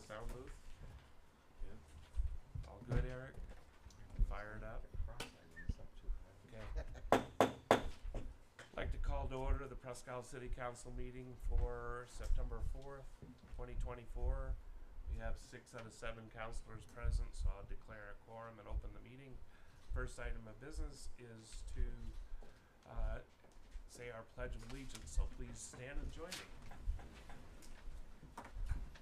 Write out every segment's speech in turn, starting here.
sound booth? Good. All good, Eric? Fired up? Okay. Like to call to order the Presque City Council meeting for September 4th, 2024. We have 6 out of 7 councilors present, so I'll declare a quorum and open the meeting. First item of business is to say our Pledge of Allegiance, so please stand and join me.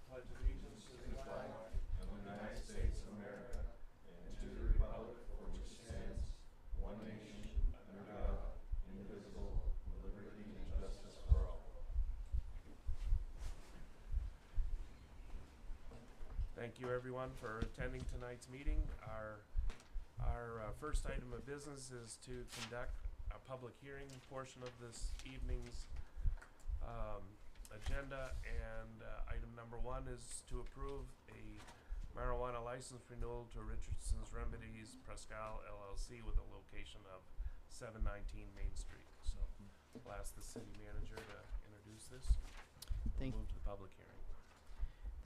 Pledge allegiance to the flag of the United States of America and to the republic for which it stands, one nation, under God, indivisible, with liberty and justice for all. Thank you everyone for attending tonight's meeting. Our first item of business is to conduct a public hearing portion of this evening's agenda, and item number 1 is to approve a marijuana license renewal to Richardson's Remedies Presque LLC with a location of 719 Main Street. So I'll ask the city manager to introduce this. We'll move to the public hearing.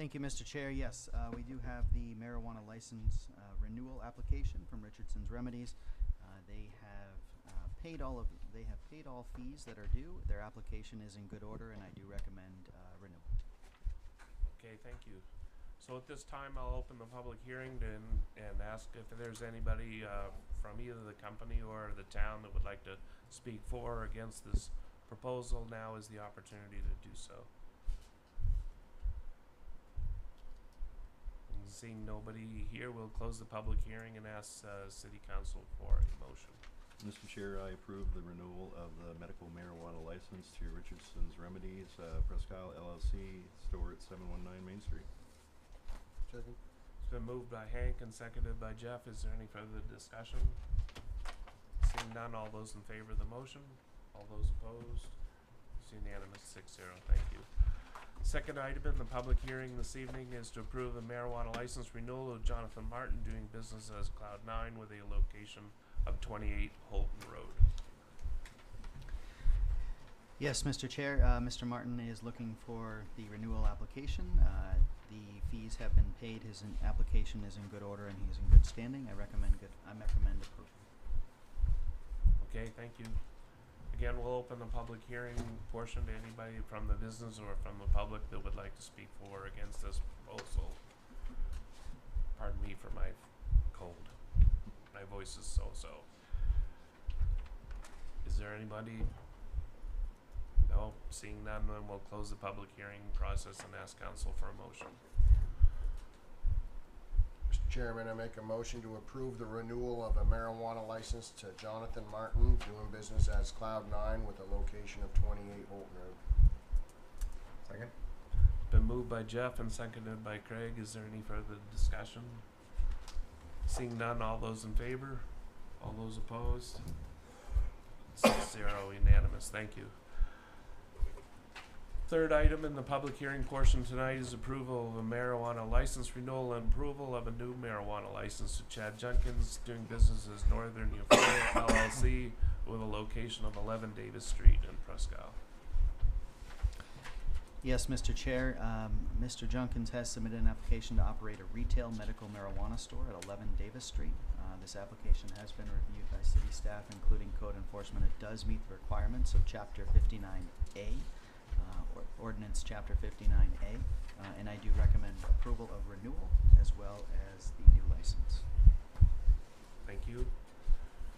Thank you, Mr. Chair. Yes, we do have the marijuana license renewal application from Richardson's Remedies. They have paid all fees that are due. Their application is in good order, and I do recommend renewal. Okay, thank you. So at this time, I'll open the public hearing and ask if there's anybody from either the company or the town that would like to speak for or against this proposal. Now is the opportunity to do so. And seeing nobody here, we'll close the public hearing and ask City Council for a motion. Mr. Chair, I approve the renewal of the medical marijuana license to Richardson's Remedies, Presque LLC, store at 719 Main Street. Second. It's been moved by Hank and seconded by Jeff. Is there any further discussion? Seeing none, all those in favor of the motion? All those opposed? It's unanimous, 6-0. Thank you. Second item in the public hearing this evening is to approve a marijuana license renewal of Jonathan Martin doing business as Cloud9 with a location of 28 Holton Road. Yes, Mr. Chair, Mr. Martin is looking for the renewal application. The fees have been paid. His application is in good order and he's in good standing. I recommend approval. Okay, thank you. Again, we'll open the public hearing portion to anybody from the business or from the public that would like to speak for or against this proposal. Pardon me for my cold. My voice is so-so. Is there anybody? No, seeing none, then we'll close the public hearing process and ask council for a motion. Mr. Chairman, I make a motion to approve the renewal of a marijuana license to Jonathan Martin, doing business as Cloud9 with a location of 28 Holton Road. Second. Been moved by Jeff and seconded by Craig. Is there any further discussion? Seeing none, all those in favor? All those opposed? 6-0, unanimous. Thank you. Third item in the public hearing portion tonight is approval of a marijuana license renewal and approval of a new marijuana license to Chad Jenkins doing business as Northern Euphoria LLC with a location of 11 Davis Street in Presque. Yes, Mr. Chair, Mr. Junkins has submitted an application to operate a retail medical marijuana store at 11 Davis Street. This application has been reviewed by city staff, including code enforcement. It does meet the requirements of Chapter 59A, Ordinance Chapter 59A, and I do recommend approval of renewal as well as the new license. Thank you.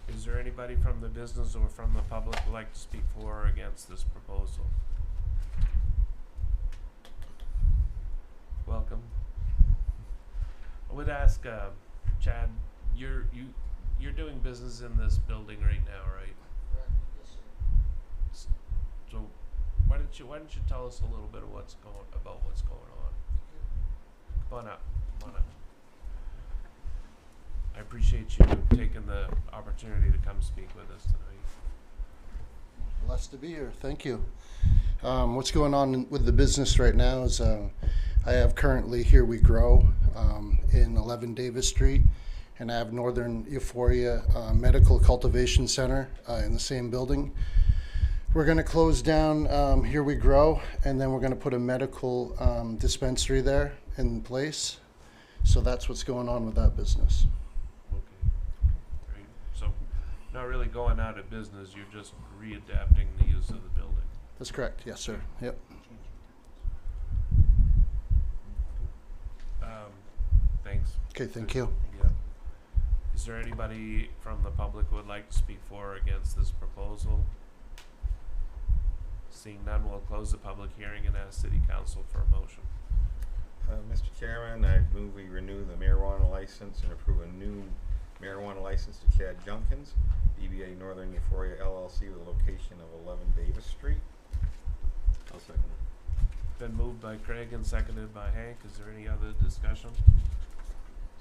Is there anybody from the business or from the public who would like to speak for or against this proposal? Welcome. I would ask Chad, you're doing business in this building right now, right? Correct. Yes, sir. So why don't you tell us a little bit of what's going on? Come on up. I appreciate you taking the opportunity to come speak with us tonight. Blessed to be here. Thank you. What's going on with the business right now is I have currently Here We Grow in 11 Davis Street, and I have Northern Euphoria Medical Cultivation Center in the same building. We're going to close down Here We Grow, and then we're going to put a medical dispensary there in place. So that's what's going on with that business. Okay, great. So, not really going out of business, you're just readapting the use of the building. That's correct. Yes, sir. Yep. Thanks. Okay, thank you. Yeah. Is there anybody from the public who would like to speak for or against this proposal? Seeing none, we'll close the public hearing and ask City Council for a motion. Mr. Chairman, I move we renew the marijuana license and approve a new marijuana license to Chad Junkins, DBA Northern Euphoria LLC with a location of 11 Davis Street. I'll second it. Been moved by Craig and seconded by Hank. Is there any other discussion?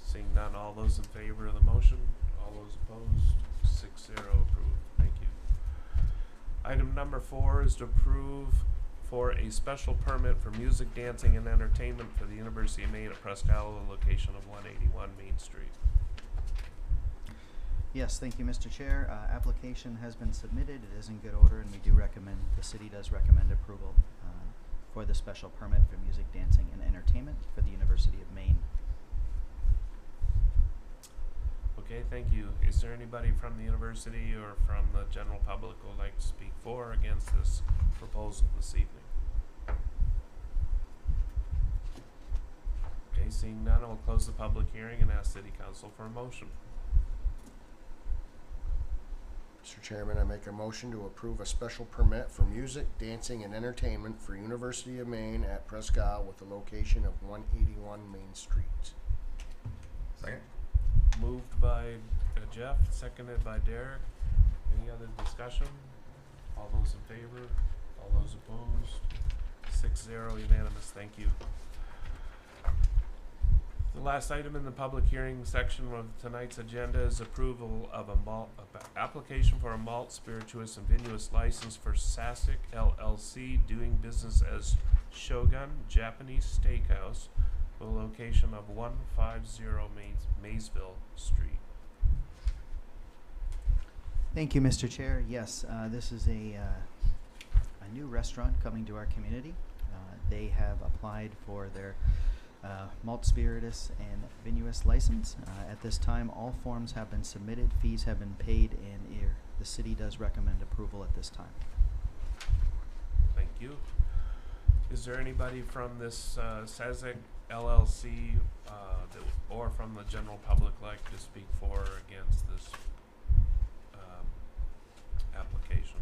Seeing none, all those in favor of the motion? All those opposed? 6-0 approved. Thank you. Item number 4 is to approve for a special permit for music, dancing, and entertainment for the University of Maine at Presque, location of 181 Main Street. Yes, thank you, Mr. Chair. Application has been submitted. It is in good order, and we do recommend, the city does recommend approval for the special permit for music, dancing, and entertainment for the University of Maine. Okay, thank you. Is there anybody from the university or from the general public who would like to speak for or against this proposal this evening? Okay, seeing none, I'll close the public hearing and ask City Council for a motion. Mr. Chairman, I make a motion to approve a special permit for music, dancing, and entertainment for University of Maine at Presque with a location of 181 Main Street. Second. Moved by Jeff, seconded by Derek. Any other discussion? All those in favor? All those opposed? 6-0 unanimous. Thank you. The last item in the public hearing section of tonight's agenda is approval of application for a malt, spirituous, and vinous license for Sasek LLC, doing business as Shogun Japanese Steakhouse, with a location of 150 Maysville Street. Thank you, Mr. Chair. Yes, this is a new restaurant coming to our community. They have applied for their malt spiritus and vinous license. At this time, all forms have been submitted, fees have been paid, and the city does recommend approval at this time. Thank you. Is there anybody from this Sasek LLC or from the general public like to speak for or against this application?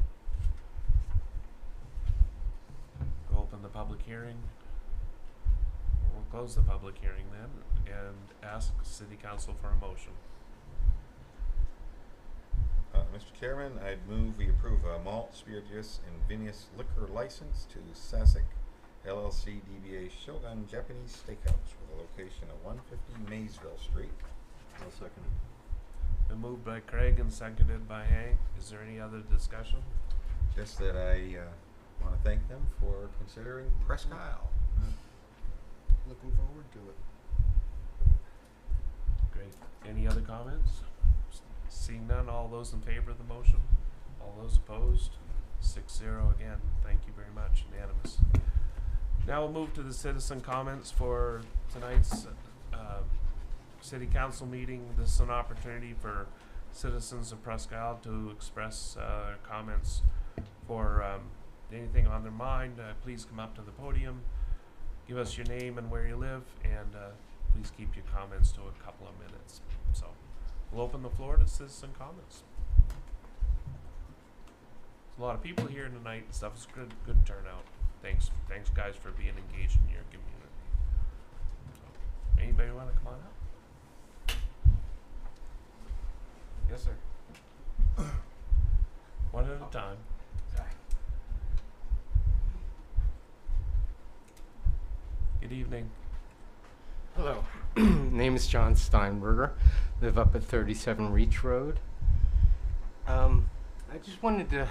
We'll open the public hearing. We'll close the public hearing then and ask City Council for a motion. Mr. Chairman, I'd move we approve a malt, spirituous, and vinous liquor license to Sasek LLC DBA Shogun Japanese Steakhouse with a location of 150 Maysville Street. I'll second it. Been moved by Craig and seconded by Hank. Is there any other discussion? Just that I want to thank them for considering Presque. Looking forward to it. Great. Any other comments? Seeing none, all those in favor of the motion? All those opposed? 6-0 again. Thank you very much. Unanimous. Now we'll move to the citizen comments for tonight's City Council meeting. This is an opportunity for citizens of Presque Isle to express comments for anything on their mind. Please come up to the podium, give us your name and where you live, and please keep your comments to a couple of minutes. So we'll open the floor to citizen comments. There's a lot of people here tonight and stuff. It's good turnout. Thanks guys for being engaged in your community. So, anybody want to come on up? Yes, sir. One at a time. Sorry. Good evening. Hello, name is John Steinberger, live up at 37 Reach Road. I just wanted to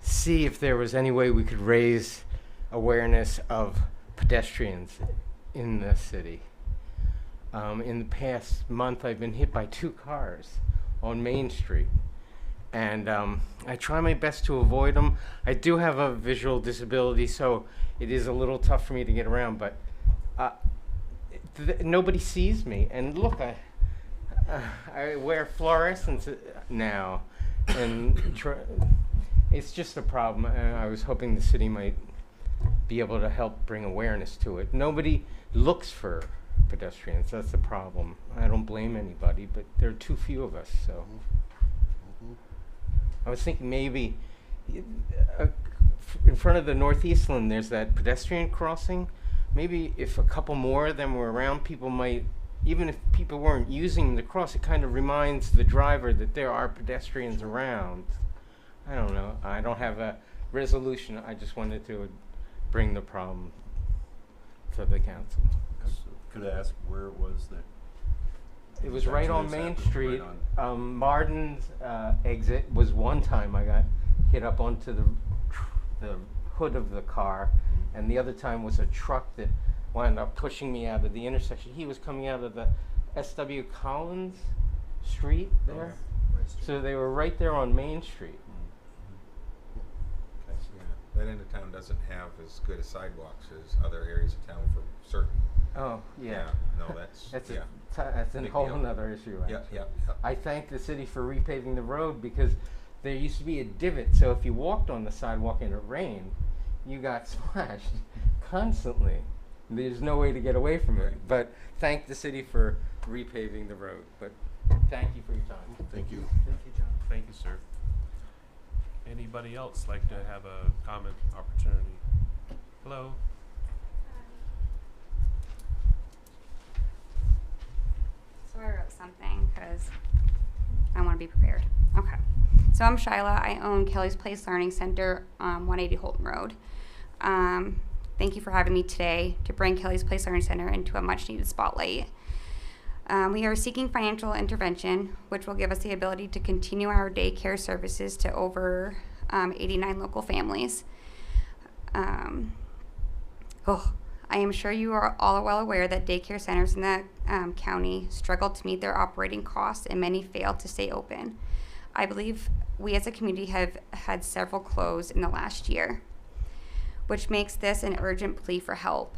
see if there was any way we could raise awareness of pedestrians in the city. In the past month, I've been hit by 2 cars on Main Street, and I try my best to avoid them. I do have a visual disability, so it is a little tough for me to get around, but nobody sees me. And look, I wear fluorescents now, and it's just a problem. I was hoping the city might be able to help bring awareness to it. Nobody looks for pedestrians. That's the problem. I don't blame anybody, but there are too few of us. So I was thinking maybe in front of the Northeastland, there's that pedestrian crossing. Maybe if a couple more of them were around, people might, even if people weren't using the cross, it kind of reminds the driver that there are pedestrians around. I don't know. I don't have a resolution. I just wanted to bring the problem to the council. Could I ask where it was that? It was right on Actually, Main it's happened Street. right on- Martin's exit was one time I got hit up onto the hood of the car, and the other time was a truck that wound up pushing me out of the intersection. He was coming out of the S.W. Collins Street there. So they were right there on Main Street. Yeah, that end of town doesn't have as good a sidewalks as other areas of town for certain. Oh, yeah. No, that's, That's yeah. that's a Big whole deal. nother issue. Yeah, actually. yeah, yeah. I thank the city for repaving the road because there used to be a divot, so if you walked on the sidewalk and it rained, you got splashed constantly. There's no way to get away from it. But thank the city for repaving the road. But thank you for your time. Thank you. Thank you, John. Thank you, sir. Anybody else like to have a comment opportunity? Hello? So I wrote something because I want to be prepared. Okay. So I'm Shyla. I own Kelly's Place Learning Center on 180 Holton Road. Thank you for having me today to bring Kelly's Place Learning Center into a much needed spotlight. We are seeking financial intervention, which will give us the ability to continue our daycare services to over 89 local families. I am sure you are all well aware that daycare centers in the county struggle to meet their operating costs and many fail to stay open. I believe we as a community have had several close in the last year, which makes this an urgent plea for help.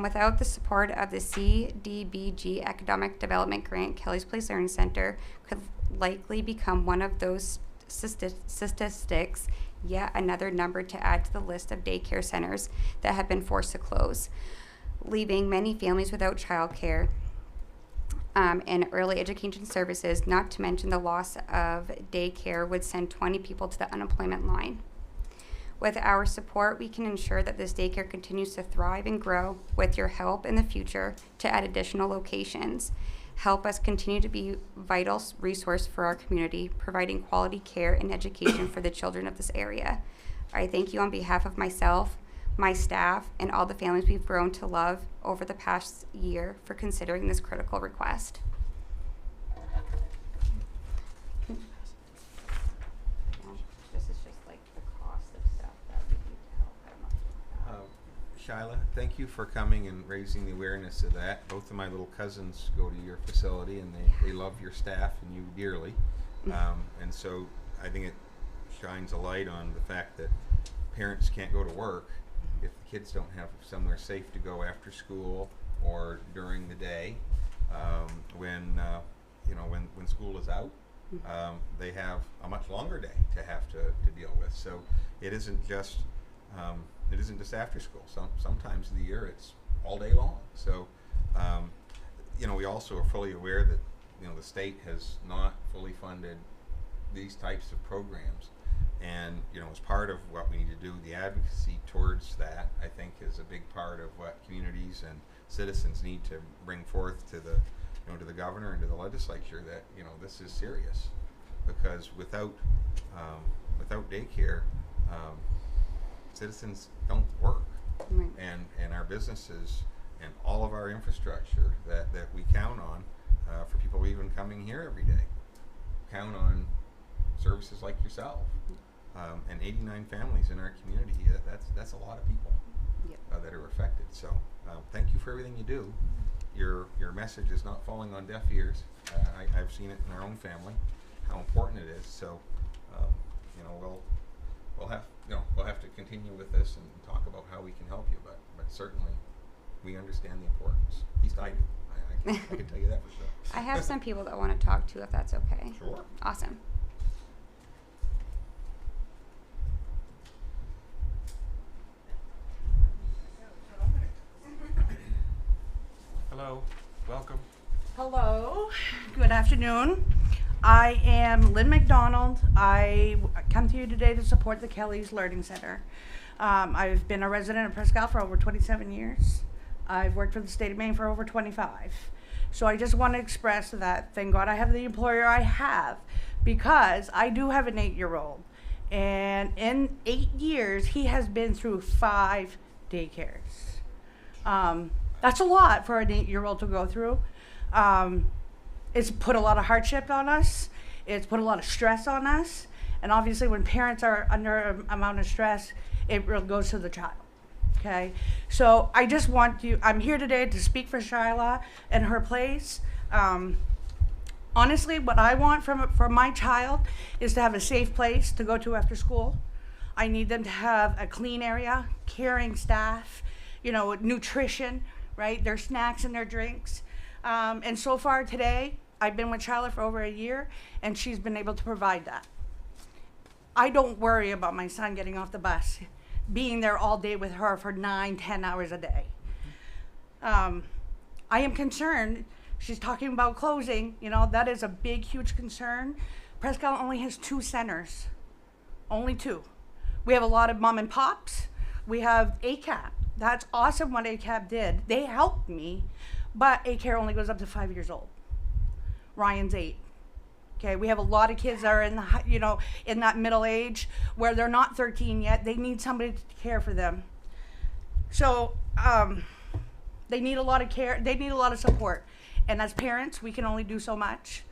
Without the support of the CDBG Economic Development Grant, Kelly's Place Learning Center could likely become one of those statistics, yet another number to add to the list of daycare centers that have been forced to close, leaving many families without childcare and early education services, not to mention the loss of daycare would send 20 people to the unemployment line. With our support, we can ensure that this daycare continues to thrive and grow with your help in the future to add additional locations. Help us continue to be a vital resource for our community, providing quality care and education for the children of this area. I thank you on behalf of myself, my staff, and all the families we've grown to love over the past year for considering this critical request. This is just like the cost of stuff that we need to help. I don't know. Shyla, thank you for coming and raising the awareness of that. Both of my little cousins go to your facility, and they love your staff and you dearly. And so I think it shines a light on the fact that parents can't go to work if the kids don't have somewhere safe to go after school or during the day. When school is out, they have a much longer day to have to deal with. So it isn't just after school. Sometimes of the year it's all day long. So we also are fully aware that the state has not fully funded these types of programs, and as part of what we need to do, the advocacy towards that, I think, is a big part of what communities and citizens need to bring forth to the to the governor and to the legislature, that this is serious, because without daycare, citizens don't work. Right. And our businesses and all of our infrastructure that we count on for people even coming here every day count on services like yourself. And 89 families in our community, that's a lot of people. Yep. That are affected. So thank you for everything you do. Your message is not falling on deaf ears. I've seen it in our own family, how important it is. So we'll have to continue with this and talk about how we can help you. But certainly we understand the importance. At least I do. I can tell you that for sure. I have some people that want to talk to, if that's okay. Sure. Awesome. Hello, welcome. Hello, good afternoon. I am Lynn McDonald. I come to you today to support the Kelly's Learning Center. I've been a resident of Presque for over 27 years. I've worked for the state of Maine for over 25. So I just want to express that thank God I have the employer I have, because I do have an 8-year-old. And in 8 years, he has been through 5 daycares. That's a lot for an 8-year-old to go through. It's put a lot of hardship on us. It's put a lot of stress on us. And obviously when parents are under an amount of stress, it really goes to the child. Okay, so I just want you, I'm here today to speak for Shyla and her place. Honestly, what I want from my child is to have a safe place to go to after school. I need them to have a clean area, caring staff, you know, nutrition, right? Their snacks and their drinks. And so far today, I've been with Shyla for over a year, and she's been able to provide that. I don't worry about my son getting off the bus, being there all day with her for 9-10 hours a day. I am concerned. She's talking about closing. You know, that is a big, huge concern. Presque only has 2 centers, only 2. We have a lot of mom and pops. We have ACAP. That's awesome what ACAP did. They helped me, but A-Care only goes up to 5 years old. Ryan's 8. Okay, we have a lot of kids that are in the, you know, in that middle age where they're not 13 yet. They need somebody to care for them. So they need a lot of care. They need a lot of support. And as parents, we can only do so much,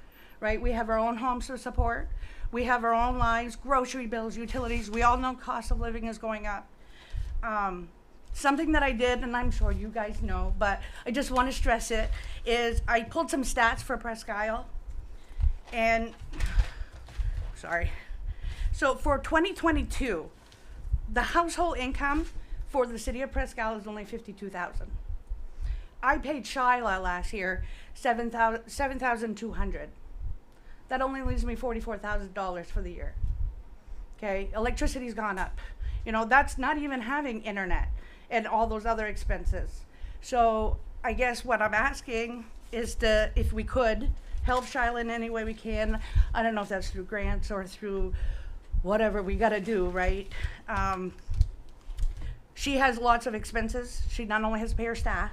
right? We have our own homes to support. We have our own lives, grocery bills, utilities. We all know cost of living is going up. Something that I did, and I'm sure you guys know, but I just want to stress it, is I pulled some stats for Presque Isle. And, sorry. So for 2022, the household income for the city of Presque Isle is only $52,000. I paid Shyla last year $7,200. That only leaves me $44,000 for the year. Okay, electricity's gone up. You know, that's not even having internet and all those other expenses. So I guess what I'm asking is to, if we could, help Shyla in any way we can. I don't know if that's through grants or through whatever we gotta do, right? She has lots of expenses. She not only has to pay her staff,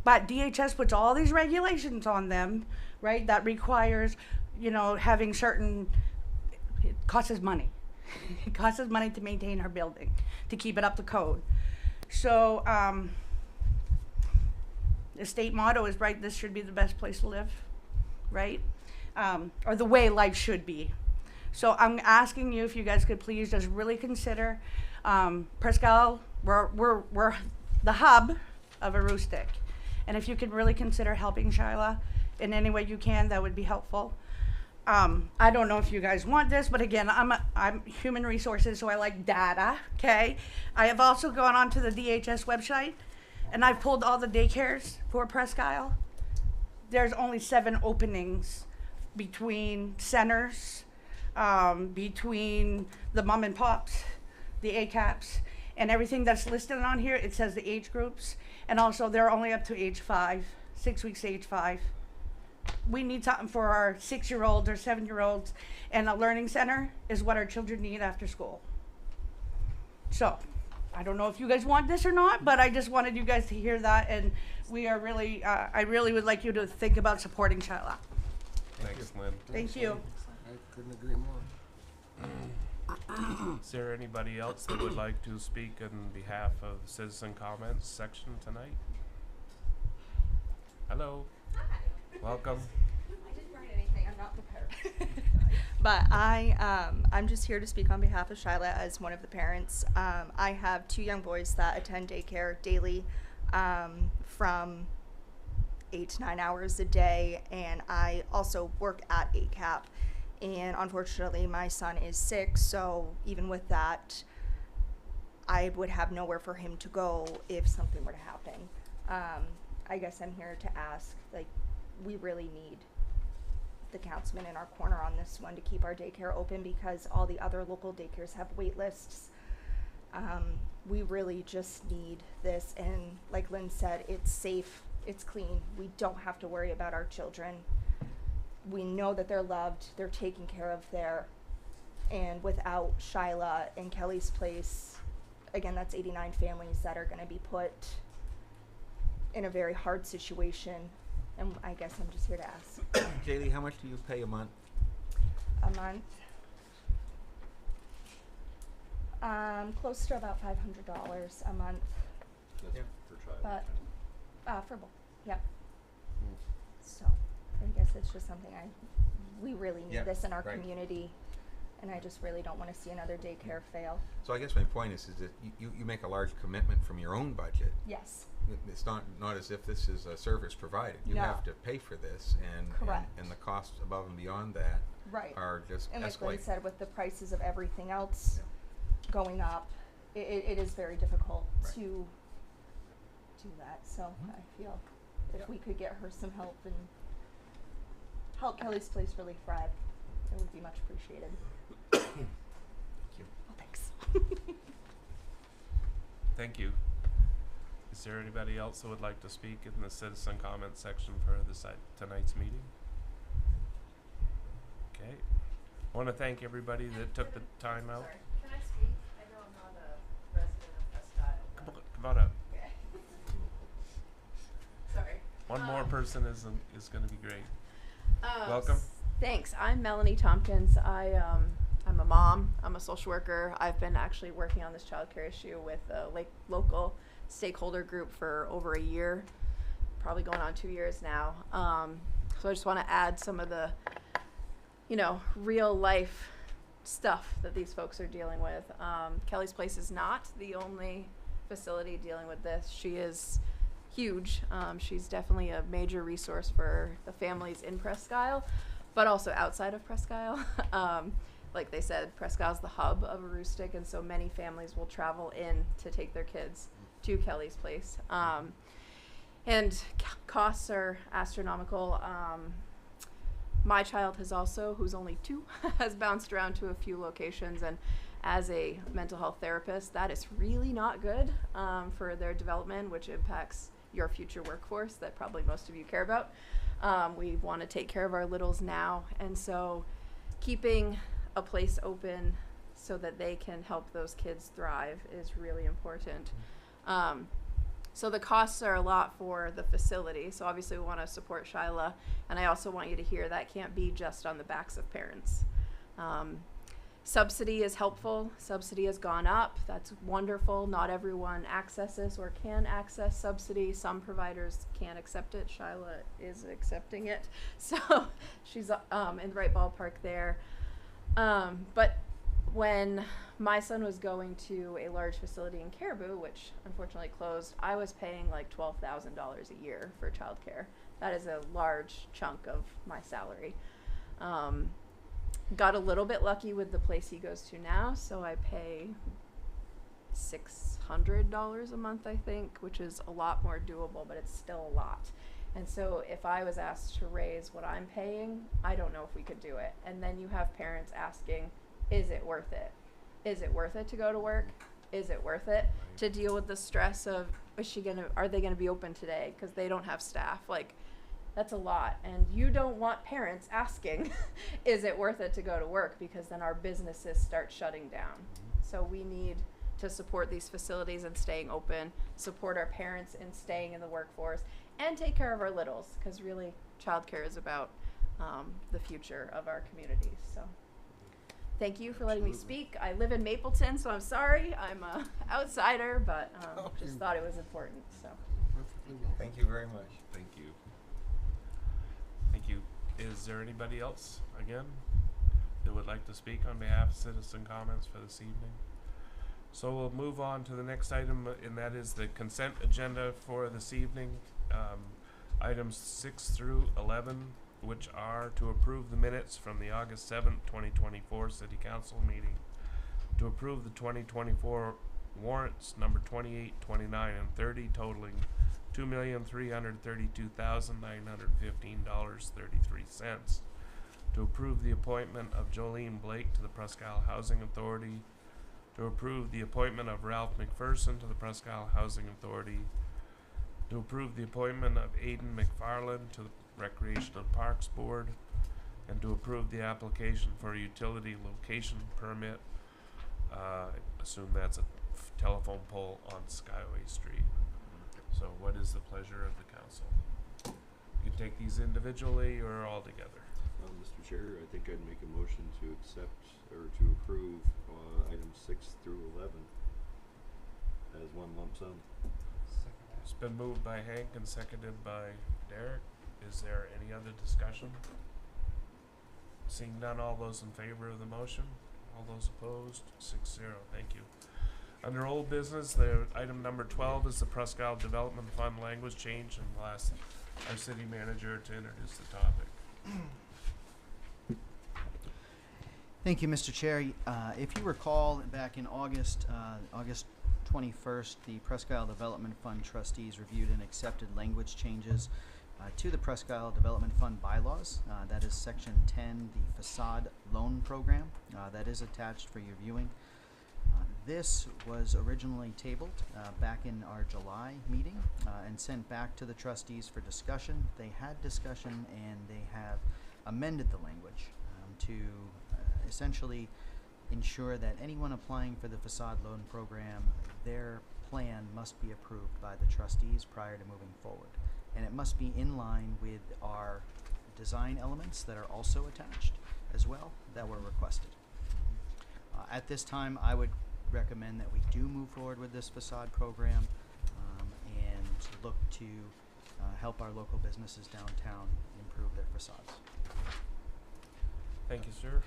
but DHS puts all these regulations on them, right? That requires, you know, having certain, it costs us money. It costs us money to maintain her building, to keep it up to code. So the state motto is, right, this should be the best place to live, right? Or the way life should be. So I'm asking you if you guys could please just really consider Presque Isle, we're the hub of Aroostook. And if you could really consider helping Shyla in any way you can, that would be helpful. I don't know if you guys want this, but again, I'm human resources, so I like data, okay? I have also gone onto the DHS website, and I've pulled all the daycares for Presque Isle. There's only 7 openings between centers, between the mom and pops, the ACAPs, and everything that's listed on here. It says the age groups, and also they're only up to age 5, 6 weeks to age 5. We need something for our 6-year-olds or 7-year-olds, and a learning center is what our children need after school. So, I don't know if you guys want this or not, but I just wanted you guys to hear that, and we are really, I really would like you to think about supporting Shyla. Thanks, Lynn. Thank you. I couldn't agree more. Is there anybody else that would like to speak on behalf of the citizen comments section tonight? Hello. Hi. Welcome. I didn't write anything. I'm not prepared. But I'm just here to speak on behalf of Shyla as one of the parents. I have 2 young boys that attend daycare daily from 8 to 9 hours a day, and I also work at ACAP. And unfortunately, my son is sick, so even with that, I would have nowhere for him to go if something were to happen. I guess I'm here to ask, like, we really need the councilman in our corner on this one to keep our daycare open because all the other local daycares have wait lists. We really just need this, and like Lynn said, it's safe, it's clean. We don't have to worry about our children. We know that they're loved, they're taken care of there. And without Shyla and Kelly's place, again, that's 89 families that are going to be put in a very hard situation. And I guess I'm just here to ask. Jaylee, how much do you pay a month? A month. Close to about $500 a month, That's Yeah. per child. but for both. Yep. So I guess it's just something we really need Yeah, this in our right. community, and I just really don't want to see another daycare fail. So I guess my point is that you make a large commitment from your own budget. Yes. It's not as if this is a service provided. You No. have to pay for this, Correct. and the costs above and beyond that Right. are just And like Lynn escalating. said, with the prices of everything else going up, it is very difficult Right. to do that. So I feel if we could get her some help and help Kelly's place really thrive, it would be much appreciated. Thank you. Well, thanks. Thank you. Is there anybody else that would like to speak in the citizen comment section for tonight's meeting? Okay. I want to thank everybody that took the time out. Sorry, can I speak? I know I'm not a resident of Presque. Come on up. Okay. Sorry. One more person is going to be great. Um, Welcome. Thanks. I'm Melanie Tompkins. I'm a mom. I'm a social worker. I've been actually working on this child care issue with a local stakeholder group for over a year, probably going on 2 years now. So I just want to add some of the, real life stuff that these folks are dealing with. Kelly's Place is not the only facility dealing with this. She is huge. She's definitely a major resource for the families in Presque Isle, but also outside of Presque Isle. Like they said, Presque Isle is the hub of Aroostook, and so many families will travel in to take their kids to Kelly's Place. And costs are astronomical. My child has also, who's only 2, has bounced around to a few locations, and as a mental health therapist, that is really not good for their development, which impacts your future workforce that probably most of you care about. We want to take care of our littles now, and so keeping a place open so that they can help those kids thrive is really important. So the costs are a lot for the facility. So obviously we want to support Shyla, and I also want you to hear that can't be just on the backs of parents. Subsidy is helpful. Subsidy has gone up. That's wonderful. Not everyone accesses or can access subsidy. Some providers can't accept it. Shyla is accepting it. So she's in the right ballpark there. But when my son was going to a large facility in Caribou, which unfortunately closed, I was paying like $12,000 a year for childcare. That is a large chunk of my salary. Got a little bit lucky with the place he goes to now, so I pay $600 a month, I think, which is a lot more doable, but it's still a lot. And so if I was asked to raise what I'm paying, I don't know if we could do it. And then you have parents asking, is it worth it? Is it worth it to go to work? Is it worth it to deal with the stress of, are they gonna be open today? Because they don't have staff. Like, that's a lot. And you don't want parents asking, is it worth it to go to work? Because then our businesses start shutting down. So we need to support these facilities and staying open, support our parents in staying in the workforce, and take care of our littles, because really childcare is about the future of our communities. So thank you for letting me speak. I live in Mapleton, so I'm sorry. I'm an outsider, but just thought it was important. So Thank you very much. Thank you. Thank you. Is there anybody else, again, that would like to speak on behalf of citizen comments for this evening? So we'll move on to the next item, and that is the consent agenda for this evening. Items 6 through 11, which are to approve the minutes from the August 7th, 2024 City Council meeting, to approve the 2024 warrants number 28, 29, and 30 totaling $2,332,915.33. To approve the appointment of Jolene Blake to the Presque Isle Housing Authority. To approve the appointment of Ralph McPherson to the Presque Isle Housing Authority. To approve the appointment of Aidan McFarland to the Recreational Parks Board. And to approve the application for a utility location permit. I assume that's a telephone pole on Skyway Street. So what is the pleasure of the council? You can take these individually or all together. Mr. Chair, I think I'd make a motion to accept or to approve items 6 through 11 as one lump sum. It's been moved by Hank and seconded by Derek. Is there any other discussion? Seeing none, all those in favor of the motion? All those opposed? 6-0. Thank you. Under old business, the item number 12 is the Presque Isle Development Fund language change, and we'll ask our city manager to introduce the topic. Thank you, Mr. Chair. If you recall, back in August 21st, the Presque Isle Development Fund trustees reviewed and accepted language changes to the Presque Isle Development Fund bylaws. That is Section 10, the facade loan program. That is attached for your viewing. This was originally tabled back in our July meeting and sent back to the trustees for discussion. They had discussion and they have amended the language to essentially ensure that anyone applying for the facade loan program, their plan must be approved by the trustees prior to moving forward. And it must be in line with our design elements that are also attached as well that were requested. At this time, I would recommend that we do move forward with this facade program and look to help our local businesses downtown improve their facades. Thank you, sir.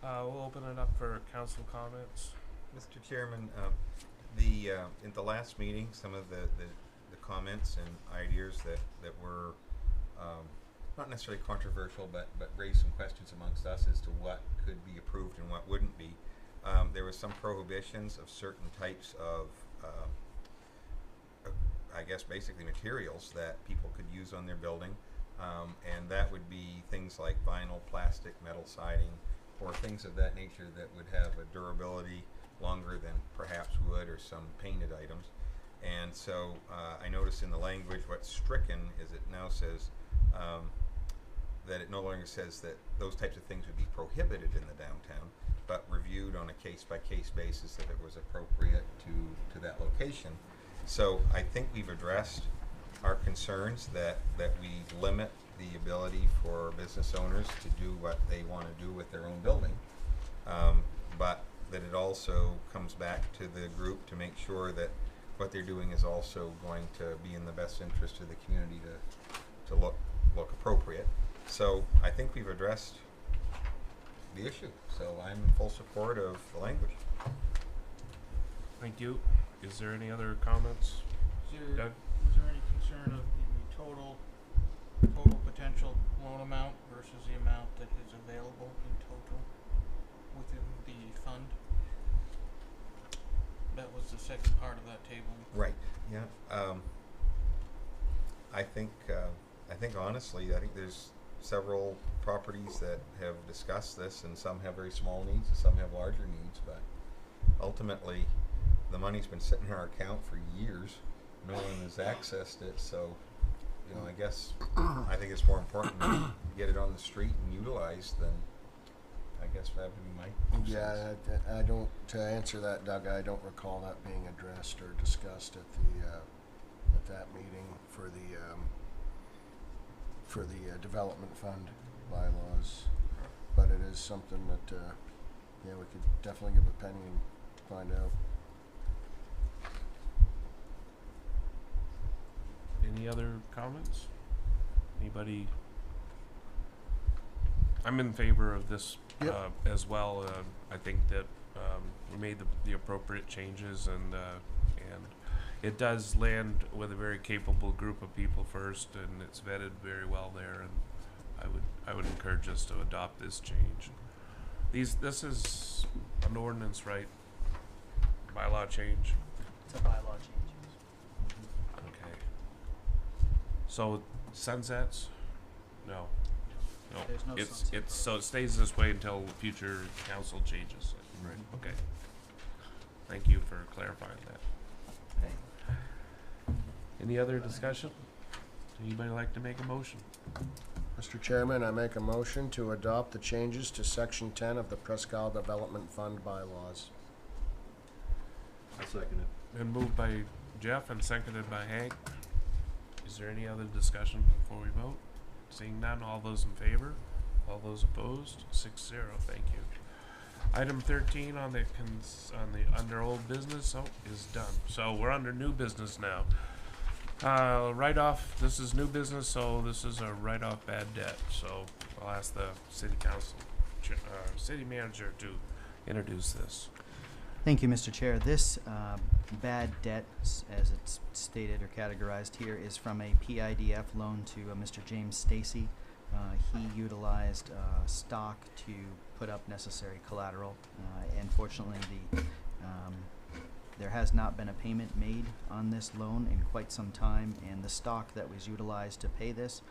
We'll open it up for council comments. Mr. Chairman, in the last meeting, some of the comments and ideas that were not necessarily controversial, but raised some questions amongst us as to what could be approved and what wouldn't be. There was some prohibitions of certain types of, I guess, basically materials that people could use on their building, and that would be things like vinyl, plastic, metal siding, or things of that nature that would have a durability longer than perhaps wood or some painted items. And so I noticed in the language what's stricken is it now says that it no longer says that those types of things would be prohibited in the downtown, but reviewed on a case-by-case basis if it was appropriate to that location. So I think we've addressed our concerns that we limit the ability for business owners to do what they want to do with their own building, but that it also comes back to the group to make sure that what they're doing is also going to be in the best interest of the community to look appropriate. So I think we've addressed the issue. So I'm in full support of the language. Thank you. Is there any other comments? Doug? Is there any concern of the total potential loan amount versus the amount that is available in total within the fund? That was the second part of that table. Right. Yeah. I think honestly, I think there's several properties that have discussed this, and some have very small needs, and some have larger needs. But ultimately, the money's been sitting in our account for years. No one has accessed it, so I guess I think it's more important to get it on the street and utilized than. I guess that would be my 2 cents. Yeah, I don't. To answer that, Doug, I don't recall that being addressed or discussed at that meeting for the development fund bylaws. But it is something that we could definitely give a penny and find out. Any other comments? Anybody? I'm in favor of this as well. I think that we made the appropriate changes, and it does land with a very capable group of people first, and it's vetted very well there. And I would encourage us to adopt this change. This is an ordinance, right? Bylaw change. It's a bylaw change. Okay. So sunsets? No. No. There's no It's, sunset it's, so it stays this way until future council changes. Right. Okay. Thank you for clarifying that. Any other discussion? Anybody like to make a motion? Mr. Chairman, I make a motion to adopt the changes to Section 10 of the Presque Development Fund bylaws. I'll second it. Been moved by Jeff and seconded by Hank. Is there any other discussion before we vote? Seeing none, all those in favor? All those opposed? 6-0, thank you. Item 13 on the under old business, is done. So we're under new business now. Write-off, this is new business, so this is a write-off bad debt. So I'll ask the city council, city manager to introduce this. Thank you, Mr. Chair. This bad debt, as it's stated or categorized here, is from a PIDF loan to Mr. James Stacy. He utilized stock to put up necessary collateral. Unfortunately, there has not been a payment made on this loan in quite some time, and the stock that was utilized to pay this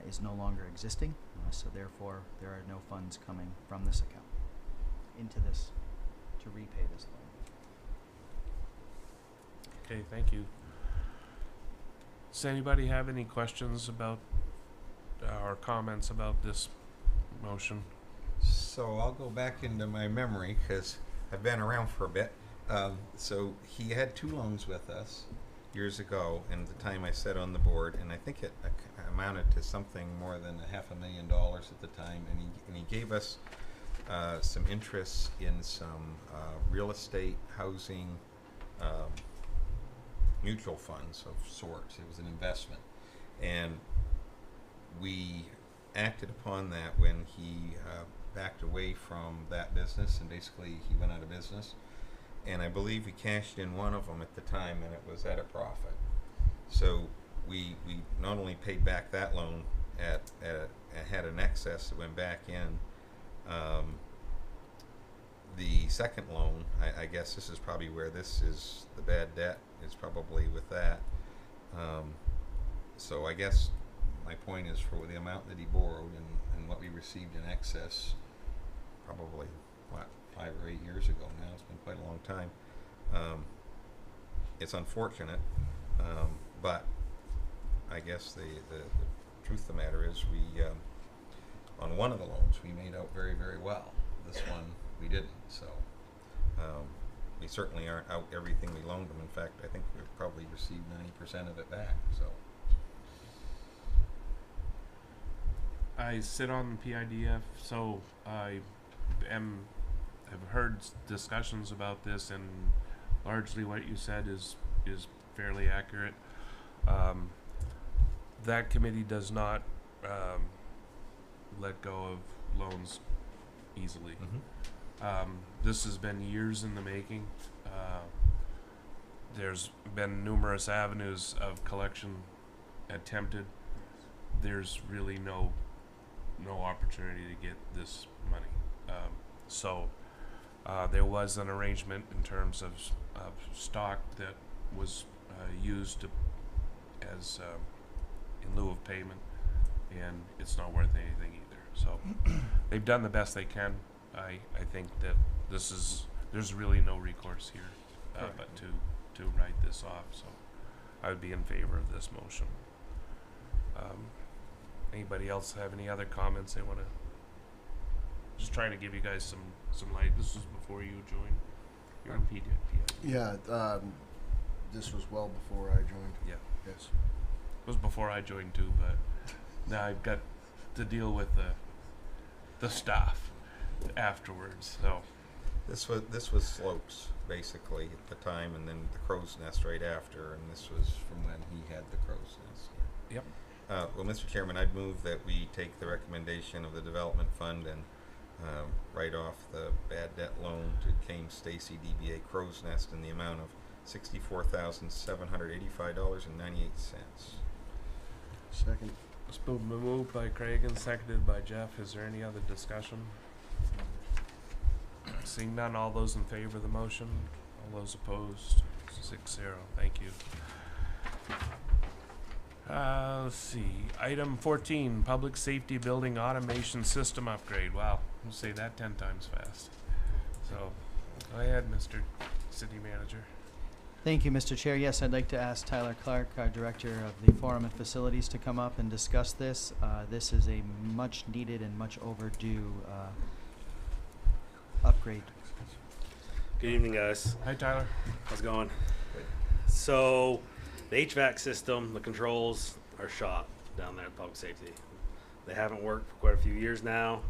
is no longer existing. So therefore, there are no funds coming from this account into this to repay this loan. Okay, thank you. Does anybody have any questions about or comments about this motion? So I'll go back into my memory because I've been around for a bit. So he had 2 loans with us years ago, and at the time I sat on the board, and I think it amounted to something more than $500,000 at the time, and he gave us some interest in some real estate, housing, mutual funds of sorts. It was an investment, and we acted upon that when he backed away from that business, and basically he went out of business. And I believe we cashed in one of them at the time, and it was at a profit. So we not only paid back that loan had an excess that went back in. The second loan, I guess this is probably where this is the bad debt, is probably with that. So I guess my point is, for the amount that he borrowed and what we received in excess, probably, 5 or 8 years ago now. It's been quite a long time. It's unfortunate, but I guess the truth of the matter is we, on one of the loans, we made out very, very well. This one, we didn't. So we certainly aren't out everything we loaned them. In fact, I think we've probably received 90% of it back. So I sit on the PIDF, so I've heard discussions about this, and largely what you said is fairly accurate. That committee does not let go of loans easily. Mm-hmm. This has been years in the making. There's been numerous avenues of collection attempted. There's really no opportunity to get this money. So there was an arrangement in terms of stock that was used as in lieu of payment, and it's not worth anything either. So they've done the best they can. I think that there's really no recourse here but to write this off. So I would be in favor of this motion. Anybody else have any other comments they want to? Just trying to give you guys some light. This was before you joined. You're on PID. Yeah, this was well before I joined. Yeah. Yes. It was before I joined too, but now I've got to deal with the staff afterwards. So this was Slopes basically at the time, and then the Crow's Nest right after, and this was from when he had the Crow's Nest. Yep. Well, Mr. Chairman, I'd move that we take the recommendation of the Development Fund and write off the bad debt loan to James Stacy, DBA Crow's Nest, in the amount of $64,785.98. Second. It's been moved by Craig and seconded by Jeff. Is there any other discussion? Seeing none, all those in favor of the motion, all those opposed, 6-0. Thank you. Let's see. Item 14, public safety building automation system upgrade. Wow, we'll say that 10 times fast. So, go ahead, Mr. City Manager. Thank you, Mr. Chair. Yes, I'd like to ask Tyler Clark, our Director of the Forum and Facilities, to come up and discuss this. This is a much needed and much overdue upgrade. Good evening, guys. Hi, Tyler. How's it going? So, the HVAC system, the controls are shot down there at Public Safety. They haven't worked for quite a few years now.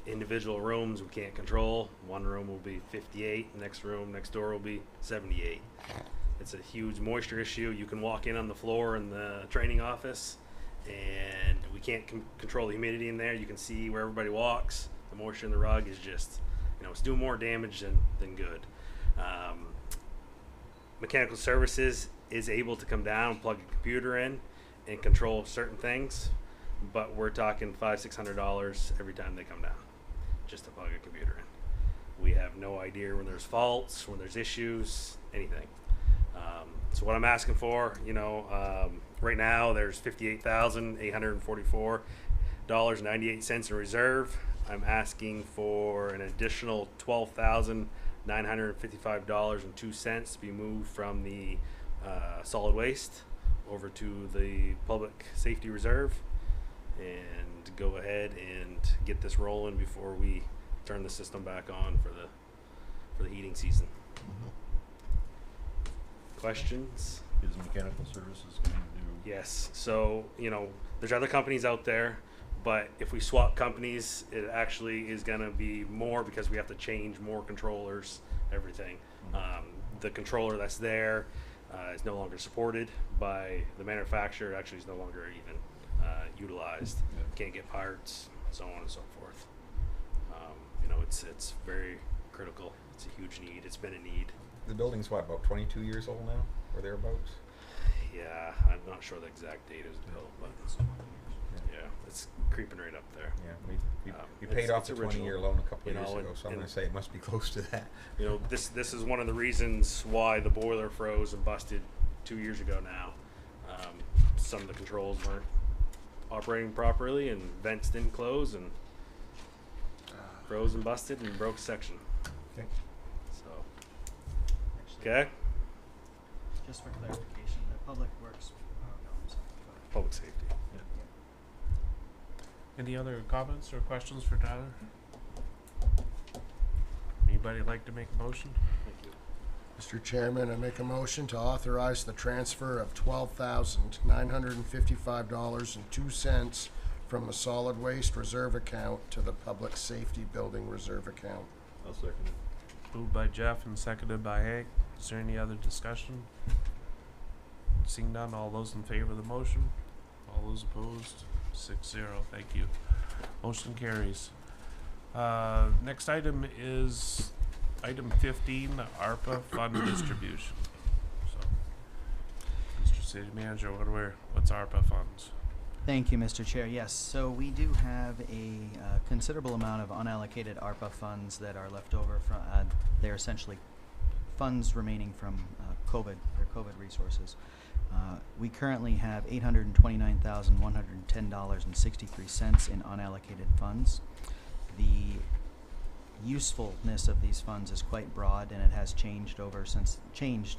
Individual rooms we can't control. One room will be 58, the next room next door will be 78. It's a huge moisture issue. You can walk in on the floor in the training office and we can't control the humidity in there. You can see where everybody walks. The moisture in the rug is just, it's doing more damage than good. Mechanical Services is able to come down, plug a computer in, and control certain things, but we're talking $500-600 every time they come down, just to plug a computer in. We have no idea when there's faults, when there's issues, anything. So what I'm asking for, right now there's $58,844.98 in reserve. I'm asking for an additional $12,955.02 to be moved from the solid waste over to the public safety reserve, and go ahead and get this rolling before we turn the system back on for the heating season. Questions? Is Mechanical Services going to do? Yes. So, there's other companies out there, but if we swap companies, it actually is going to be more because we have to change more controllers, everything. The controller that's there is no longer supported by the manufacturer. It actually is no longer even utilized. Can't get parts, so on and so forth. It's very critical. It's a huge need. It's been a need. The building's about 22 years old now, or thereabouts? Yeah, I'm not sure the exact date it was built, but yeah, it's creeping right up there. Yeah, we paid off the 20-year loan a couple of years ago, so I'm going and to say it must be close to that. This is one of the reasons why the boiler froze and busted 2 years ago now. Some of the controls weren't operating properly, and vents didn't close, and froze and busted and broke a section. Okay. So, okay. Just for clarification, the Public Works. Oh, no, I'm sorry. Go ahead. Public safety. Any other comments or questions for Tyler? Anybody like to make a motion? Thank you. Mr. Chairman, I make a motion to authorize the transfer of $12,955.02 from the solid waste reserve account to the public safety building reserve account. I'll second it. Moved by Jeff and seconded by Hank. Is there any other discussion? Seeing none, all those in favor of the motion? All those opposed? 6-0. Thank you. Motion carries. Next item is item 15, the ARPA fund distribution. So, Mr. City Manager, what's ARPA funds? Thank you, Mr. Chair. Yes, so we do have a considerable amount of unallocated ARPA funds that are left over from, they're essentially funds remaining from COVID resources. We currently have $829,110.63 in unallocated funds. The usefulness of these funds is quite broad, and it has changed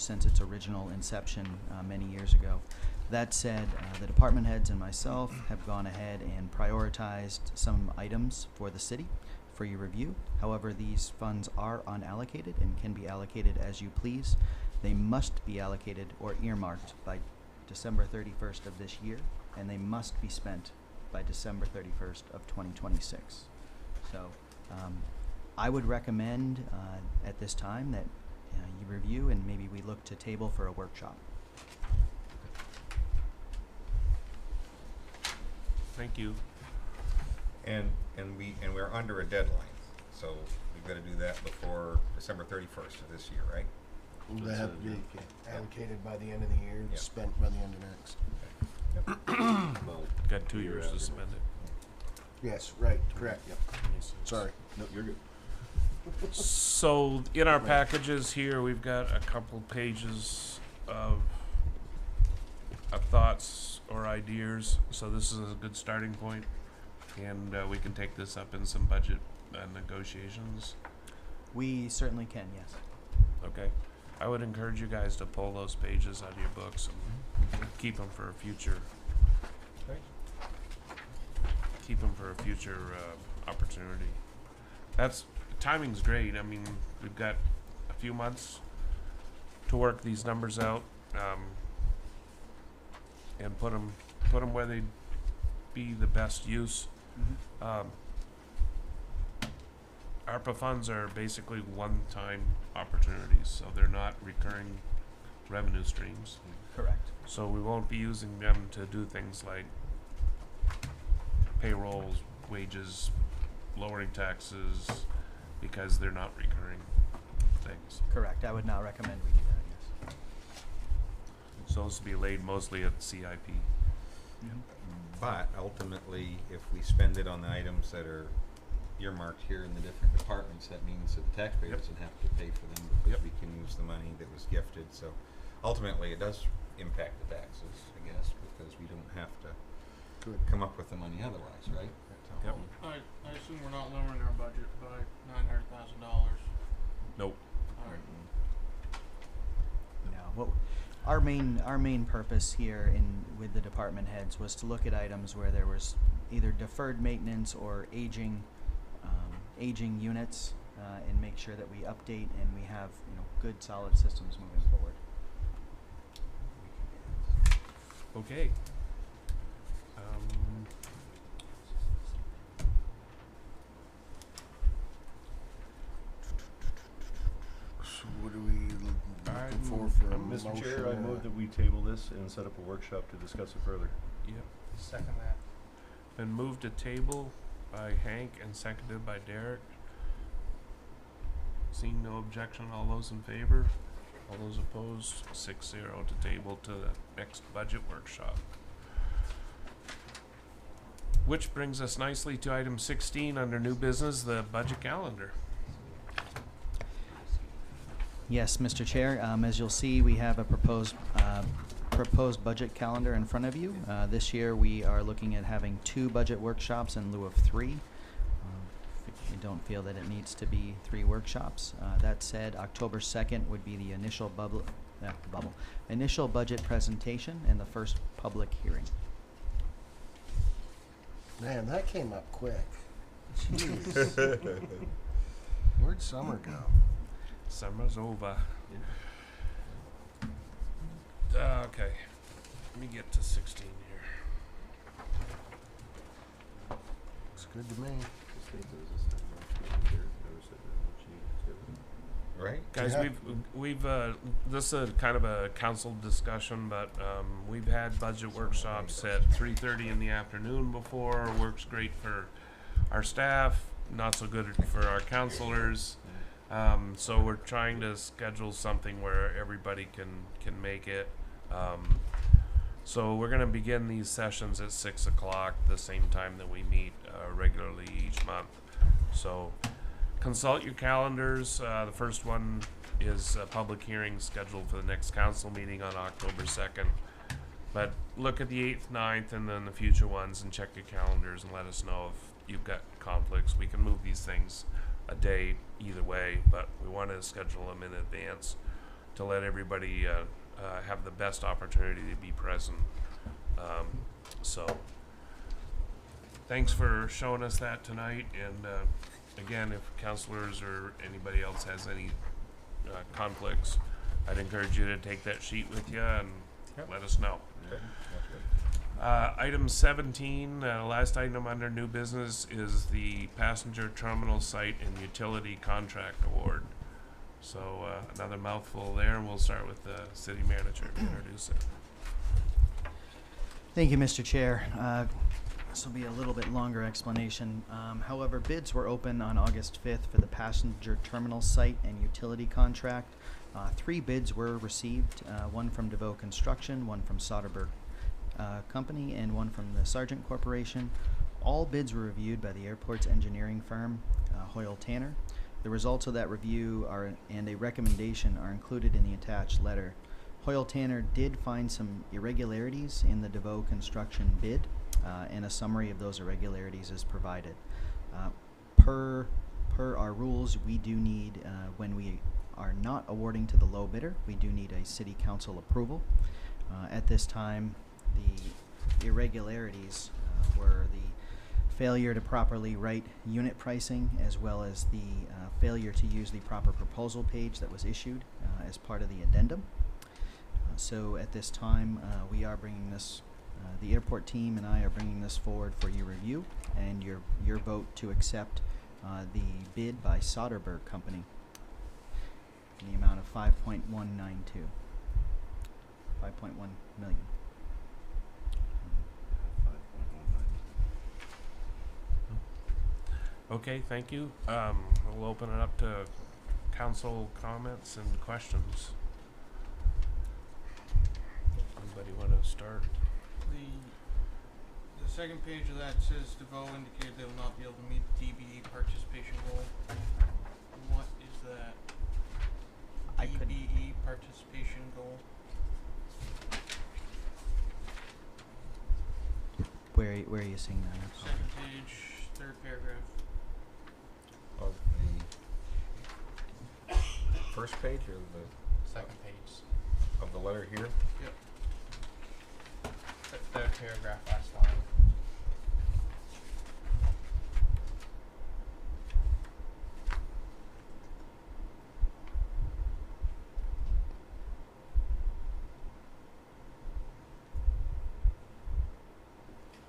since its original inception many years ago. That said, the department heads and myself have gone ahead and prioritized some items for the city for your review. However, these funds are unallocated and can be allocated as you please. They must be allocated or earmarked by December 31st of this year, and they must be spent by December 31st of 2026. So I would recommend at this time that you review and maybe we look to table for a workshop. Thank you. And we're under a deadline, so we've got to do that before December 31st of this year, right? They have to be allocated by the end of the year, Yep. spent by the end of next. Well, Got 2 years to spend it. Yes, right, correct, yep. Sorry. no, you're good. So in our packages here, we've got a couple pages of thoughts or ideas. So this is a good starting point, and we can take this up in some budget negotiations. We certainly can, yes. Okay. I would encourage you guys to pull those pages out of your books and keep them for a future. Keep them for a future opportunity. Timing's great. I mean, we've got a few months to work these numbers out, and put them where they'd be the best use. ARPA funds are basically one-time opportunities, so they're not recurring revenue streams. Correct. So we won't be using them to do things like payrolls, wages, lowering taxes, because they're not recurring things. Correct. I would not recommend we do that, yes. So this will be laid mostly at CIP. But ultimately, if we spend it on the items that are earmarked here in the different departments, that means that the taxpayer doesn't have to pay for them because we can use the money that was gifted. So ultimately, it does impact the taxes, I guess, because we don't have to come up with the money otherwise, right? Yep. I assume we're not lowering our budget by $900,000. Nope. Alright. No. Well, our main purpose here with the department heads was to look at items where there was either deferred maintenance or aging units, and make sure that we update and we have good solid systems moving forward. Okay. So what are we looking for a Mr. motion? Chair, I move that we table this and set up a workshop to discuss it further. Yep. Second that. Been moved to table by Hank and seconded by Derek. Seeing no objection, all those in favor? All those opposed? 6-0 to table to the next budget workshop. Which brings us nicely to item 16 under new business, the budget calendar. Yes, Mr. Chair. As you'll see, we have a proposed budget calendar in front of you. This year, we are looking at having 2 budget workshops in lieu of 3. We don't feel that it needs to be 3 workshops. That said, October 2nd would be the initial initial budget presentation and the first public hearing. Man, that came up quick. Jeez. Where'd summer go? Summer's over. Okay. Let me get to 16 here. Looks good to me. Right? Guys, Yeah. we've this is kind of a council discussion, but we've had budget workshops at 3:30 in the afternoon before. Works great for our staff, not so good for our counselors. So we're trying to schedule something where everybody can make it. So we're gonna begin these sessions at 6 o'clock, the same time that we meet regularly each month. So consult your calendars. The first one is a public hearing scheduled for the next council meeting on October 2nd. But look at the 8th, 9th, and then the future ones and check your calendars and let us know if you've got conflicts. We can move these things a day either way, but we want to schedule them in advance to let everybody have the best opportunity to be present. So thanks for showing us that tonight, and again, if counselors or anybody else has any conflicts, I'd encourage you to take that sheet with you and let us know. Item 17, last item under new business, is the passenger terminal site and utility contract award. So another mouthful there, and we'll start with the city manager to introduce it. Thank you, Mr. Chair. This will be a little bit longer explanation. However, bids were open on August 5th for the passenger terminal site and utility contract. 3 bids were received, one from DeVoe Construction, one from Soderberg Company, and one from the Sargent Corporation. All bids were reviewed by the airport's engineering firm, Hoyle Tanner. The results of that review and a recommendation are included in the attached letter. Hoyle Tanner did find some irregularities in the DeVoe construction bid, and a summary of those irregularities is provided. Per our rules, we do need, when we are not awarding to the low bidder, we do need a city council approval. At this time, the irregularities were the failure to properly write unit pricing, as well as the failure to use the proper proposal page that was issued as part of the addendum. So at this time, we are bringing this, the airport team and I are bringing this forward for your review and your vote to accept the bid by Soderberg Company in the amount of 5.192, 5.1 million. 5.19. Okay, thank you. We'll open it up to council comments and questions. Anybody want to start? The second page of that says DeVoe indicated they will not be able to meet the DBE participation goal. What is that? I couldn't- DBE participation goal. Where are you seeing that? I apologize. Second page, third paragraph. Of the first page or the Second page. of the letter here? Yep. Third paragraph, last line.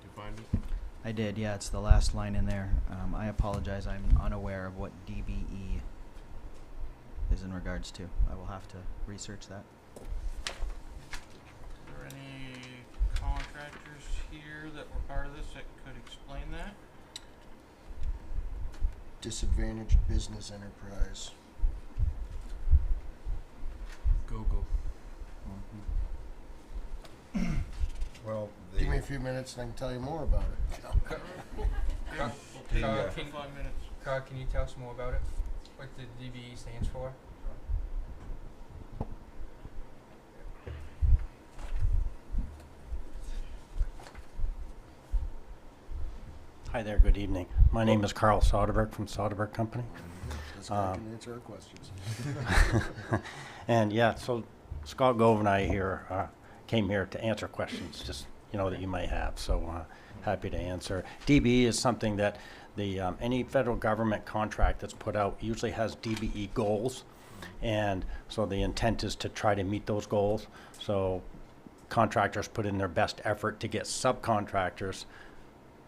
Did you find it? I did, yeah, it's the last line in there. I apologize, I'm unaware of what DBE is in regards to. I will have to research that. Are there any contractors here that were part of this that could explain that? Disadvantaged business enterprise. Google. Well, Give me a few minutes and I can tell you more about it. Yeah, The, we'll uh, take 5 minutes. Carl, can you tell us more about it? What the DBE stands for? Hi there, good evening. My name is Carl Soderberg from Soderberg Company. This guy can answer our questions. And yeah, so Scott Gove and I here came here to answer questions, just, you know, that you might have. So happy to answer. DBE is something that the any federal government contract that's put out usually has DBE goals. And so the intent is to try to meet those goals. So contractors put in their best effort to get subcontractors,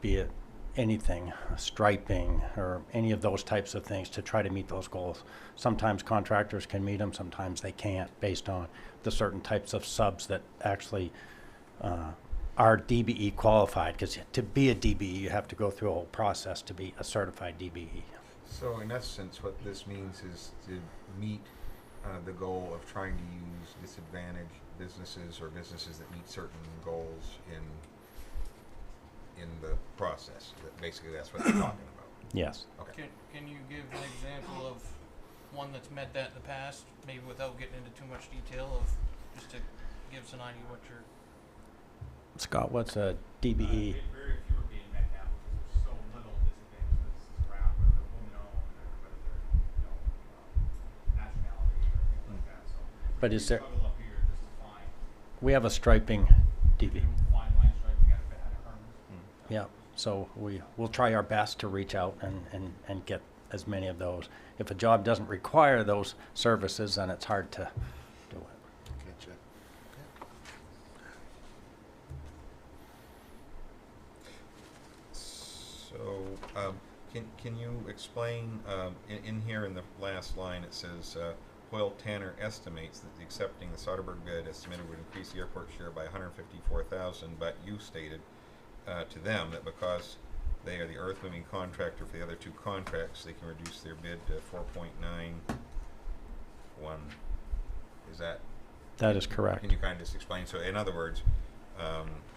be it anything, striping or any of those types of things, to try to meet those goals. Sometimes contractors can meet them, sometimes they can't, based on the certain types of subs that actually are DBE qualified, because to be a DBE you have to go through a whole process to be a certified DBE. So in essence, what this means is to meet the goal of trying to use disadvantaged businesses or businesses that meet certain goals in the process. Basically, that's what they're talking about. Yes. Okay. Can you give an example of one that's met that in the past, maybe without getting into too much detail, of just to give us an idea what you're... Scott, what's a DBE? Very few are being met now because there's so little disadvantaged businesses around, whether they're women-owned or whether they're, nationality or things like that. So But is there, struggle up here just to find we have a striping DBE. fine line striping at a Hermes. Yeah, so we'll try our best to reach out and get as many of those. If a job doesn't require those services, then it's hard to do it. Gotcha. So, can you explain, in here in the last line it says, Hoyle Tanner estimates that accepting the Soderberg bid estimated would increase the airport share by $154,000, but you stated to them that because they are the earth moving contractor for the other two contracts, they can reduce their bid to 4.91. Is that? That is correct. Can you kind of just explain? So in other words,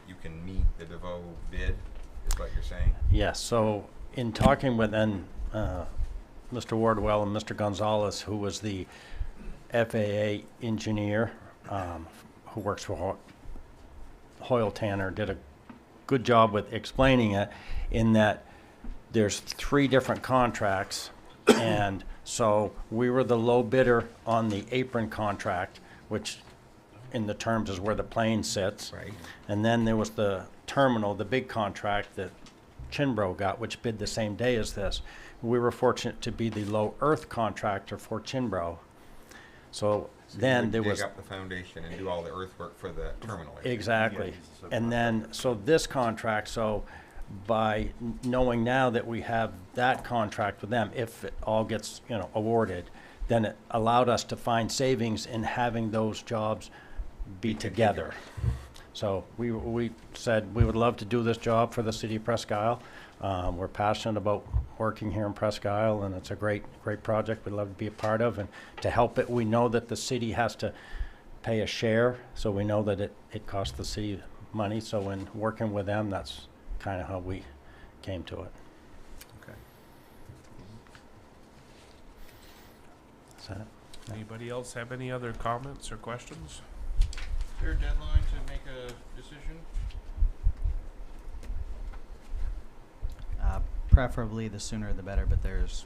you can meet the DeVoe bid, is what you're saying? Yes, so in talking with Mr. Wardwell and Mr. Gonzalez, who was the FAA engineer who works for Hoyle Tanner, did a good job with explaining it in that there's 3 different contracts, and so we were the low bidder on the apron contract, which in the terms is where the plane sits. Right. And then there was the terminal, the big contract that Chinbro got, which bid the same day as this. We were fortunate to be the low earth contractor for Chinbro. So So then you there would was. dig up the foundation and do all the earthwork for the terminal area. Exactly. Yeah. And then, so this contract, so by knowing now that we have that contract with them, if it all gets, awarded, then it allowed us to find savings in having those jobs be together. So we said we would love to do this job for the city of Presque Isle. We're passionate about working here in Presque Isle, and it's a great project we'd love to be a part of. And to help it, we know that the city has to pay a share, so we know that it costs the city money. So in working with them, that's kind of how we came to it. Okay. Is that it? Anybody else have any other comments or questions? Is there a deadline to make a decision? Preferably the sooner the better, but there's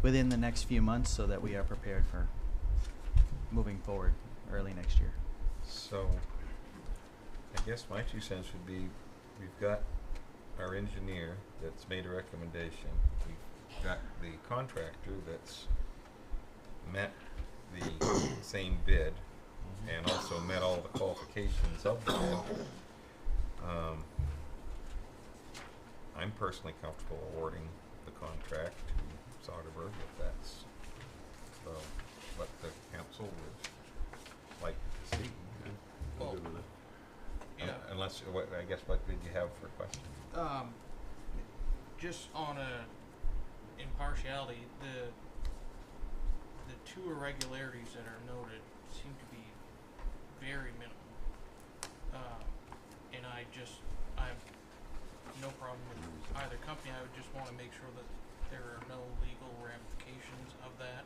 within the next few months so that we are prepared for moving forward early next year. So, I guess my 2 cents would be, we've got our engineer that's made a recommendation. We've got the contractor that's met the same bid and also met all the qualifications of the bid. I'm personally comfortable awarding the contract to Soderbergh if that's what the council would like to see. Well, Good with it. yeah. Unless, I guess, what did you have for questions? Just on impartiality, the 2 irregularities that are noted seem to be very minimal. And I have no problem with either company. I would just want to make sure that there are no legal ramifications of that.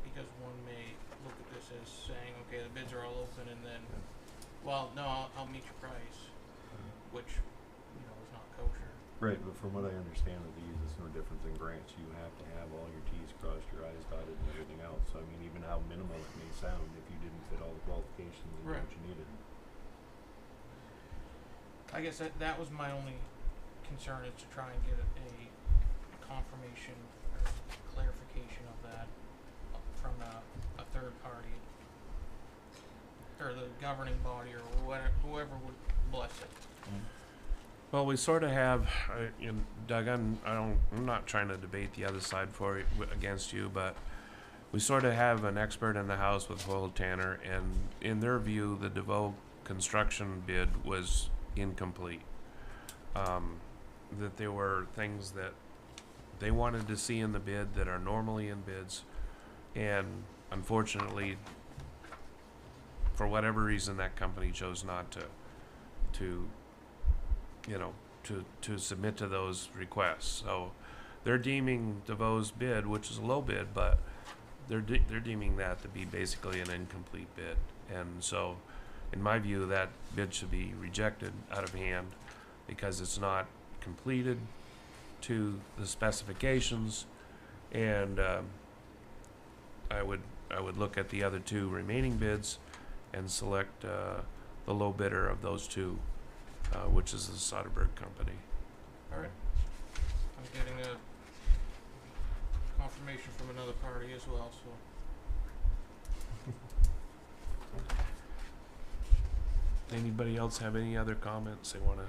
Because one may look at this as saying, okay, the bids are all open, and then, well, no, I'll meet your price, which, is not kosher. Right, but from what I understand of these, it's no different than grants. You have to have all your T's crossed, your I's dotted, and everything else. So, I mean, even how minimal it may sound, if you didn't fit all the qualifications and Right. what you needed. I guess that was my only concern, is to try and get a confirmation or clarification of that from a third party, or the governing body, or whoever would bless it. Well, we sort of have, Doug, I'm not trying to debate the other side against you, but we sort of have an expert in the house with Hoyle Tanner, and in their view, the DeVoe construction bid was incomplete. That there were things that they wanted to see in the bid that are normally in bids, and unfortunately, for whatever reason, that company chose not to submit to those requests. So they're deeming DeVoe's bid, which is a low bid, but they're deeming that to be basically an incomplete bid. And so, in my view, that bid should be rejected out of hand because it's not completed to the specifications. And I would look at the other 2 remaining bids and select the low bidder of those 2. Which is the Soderbergh company. Alright. I'm getting a confirmation from another party as well, so. Anybody else have any other comments they want to?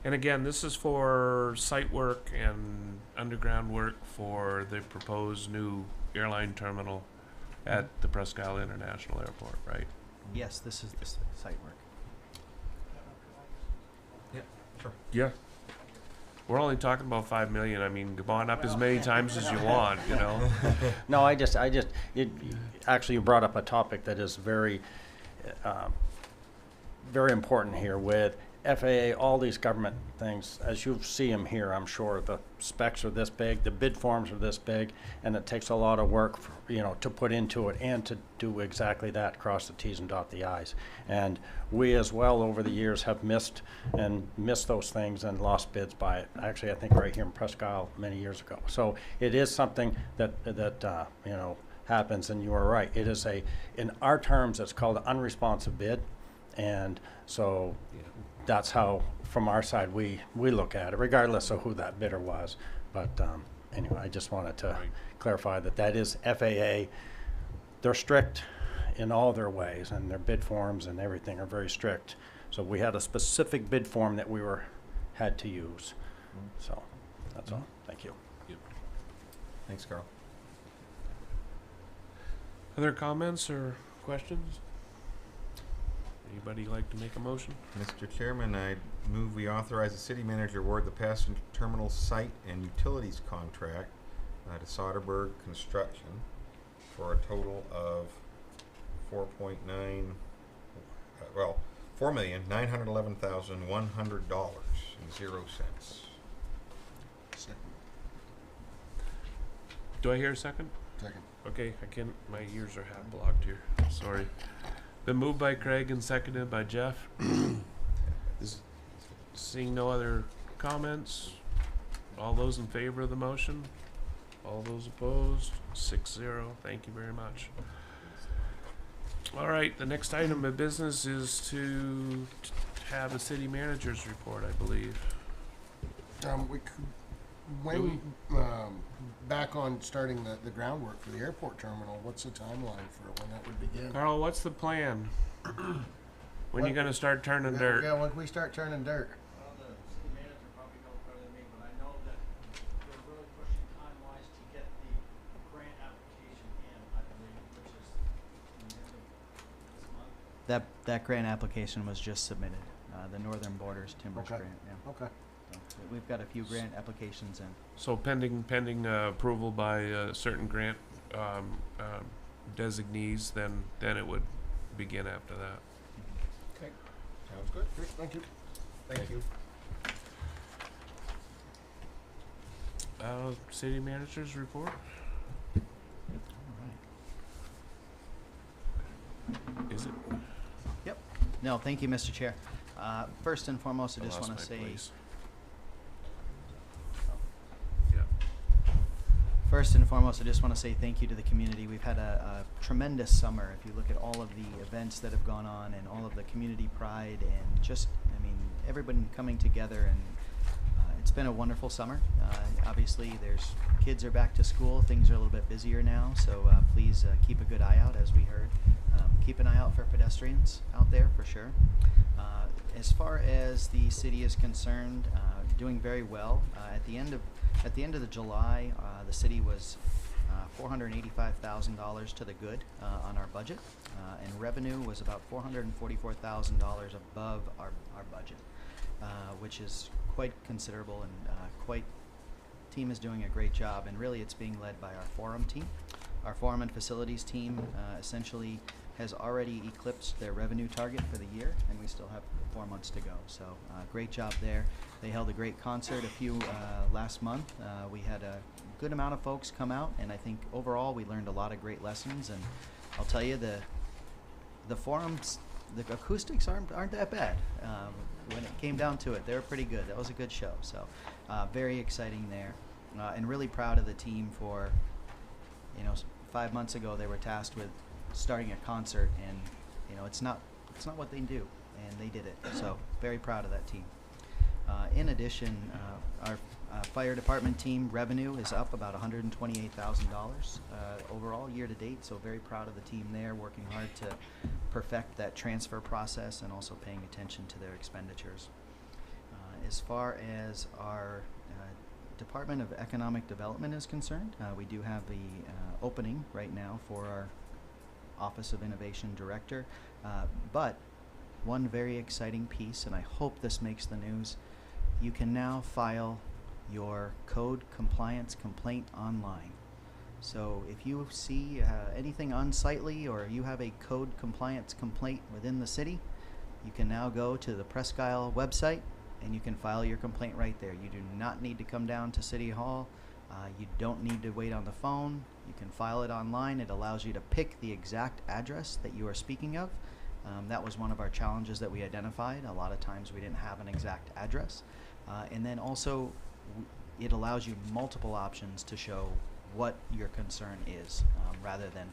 And again, this is for site work and underground work for the proposed new airline terminal at the Presque Isle International Airport, right? Yes, this is the site work. Sure. Yeah. We're only talking about 5 million. I mean, go on up as many times as you want, No, actually you brought up a topic that is very, very important here with FAA, all these government things, as you see them here, I'm sure the specs are this big, the bid forms are this big, and it takes a lot of work, to put into it and to do exactly that, cross the T's and dot the I's. And we as well over the years have missed those things and lost bids by it. Actually, I think right here in Presque many years ago. So it is something that happens, and you are right. It is in our terms, it's called an unresponsive bid. And so that's how, from our side, we look at it, regardless of who that bidder was. But anyway, I just wanted to clarify that is FAA. They're strict in all their ways, and their bid forms and everything are very strict. So we had a specific bid form that we had to use. So that's all. Thank you. Thanks, Carl. Other comments or questions? Anybody like to make a motion? Mr. Chairman, I move we authorize the city manager award the passenger terminal site and utilities contract to Soderberg Construction for a total of $4,911,100.00. Do I hear a second? Second. Okay, my ears are half blocked here. Sorry. Been moved by Craig and seconded by Jeff. Seeing no other comments, all those in favor of the motion? All those opposed? 6-0. Thank you very much. All right, the next item of business is to have a city manager's report, I believe. Back on starting the groundwork for the airport terminal, what's the timeline for when that would begin? Carl, what's the plan? When are you going to start turning dirt? Yeah, when can we start turning dirt? Well, the city manager probably knows better than me, but I know that we're really pushing time-wise to get the grant application in, I believe, which is in the end of this month. That grant application was just submitted, the Northern Borders Timbers Okay. grant, yeah. Okay. So we've got a few grant applications in. So pending approval by certain grant designees, then it would begin after that. Okay, sounds good. Great, thank you. Thank you. City manager's report. Is it? Yep. No, thank you, Mr. Chair. First and foremost, I just lost want to my say. place. First and foremost, I just want to say thank you to the community. We've had a tremendous summer. If you look at all of the events that have gone on and all of the community pride and just, everybody coming together, and it's been a wonderful summer. Obviously, kids are back to school. Things are a little bit busier now, so please keep a good eye out, as we heard. Keep an eye out for pedestrians out there, for sure. As far as the city is concerned, doing very well. At the end of the July, the city was $485,000 to the good on our budget, and revenue was about $444,000 above our budget, which is quite considerable, and team is doing a great job, and really it's being led by our forum team. Our forum and facilities team essentially has already eclipsed their revenue target for the year, and we still have 4 months to go. So great job there. They held a great concert last month. We had a good amount of folks come out, and I think overall we learned a lot of great lessons. And I'll tell you, the forums, the acoustics aren't that bad. When it came down to it, they were pretty good. That was a good show. So very exciting there, and really proud of the team for, 5 months ago they were tasked with starting a concert, and it's not what they do, and they did it. So very proud of that team. In addition, our fire department team revenue is up about $128,000 overall year to date. So very proud of the team there, working hard to perfect that transfer process and also paying attention to their expenditures. As far as our Department of Economic Development is concerned, we do have the opening right now for our Office of Innovation Director, but one very exciting piece, and I hope this makes the news, you can now file your code compliance complaint online. So if you see anything unsightly, or you have a code compliance complaint within the city, You can now go to the Presque website and you can file your complaint right there. You do not need to come down to City Hall. You don't need to wait on the phone. You can file it online. It allows you to pick the exact address that you are speaking of. That was one of our challenges that we identified. A lot of times we didn't have an exact address. And then also it allows you multiple options to show what your concern is, rather than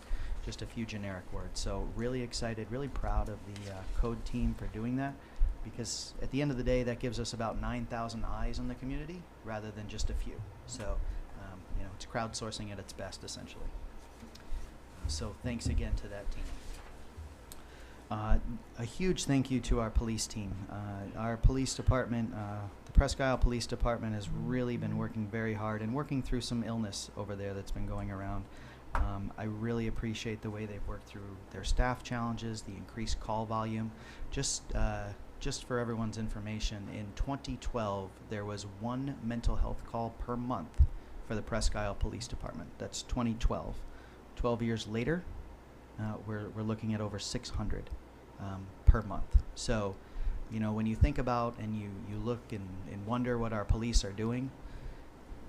just a few generic words. So really excited, really proud of the code team for doing that, because at the end of the day, that gives us about 9,000 eyes on the community rather than just a few. So, you know, it's crowdsourcing at its best, essentially. So thanks again to that team. A huge thank you to our police team. Our police department, the Presque Isle Police Department, has really been working very hard and working through some illness over there that's been going around. I really appreciate the way they've worked through their staff challenges, the increased call volume. Just for everyone's information, in 2012, there was 1 mental health call per month for the Presque Isle Police Department. That's 2012. 12 years later, we're looking at over 600 per month. So, you know, when you think about and you look and wonder what our police are doing,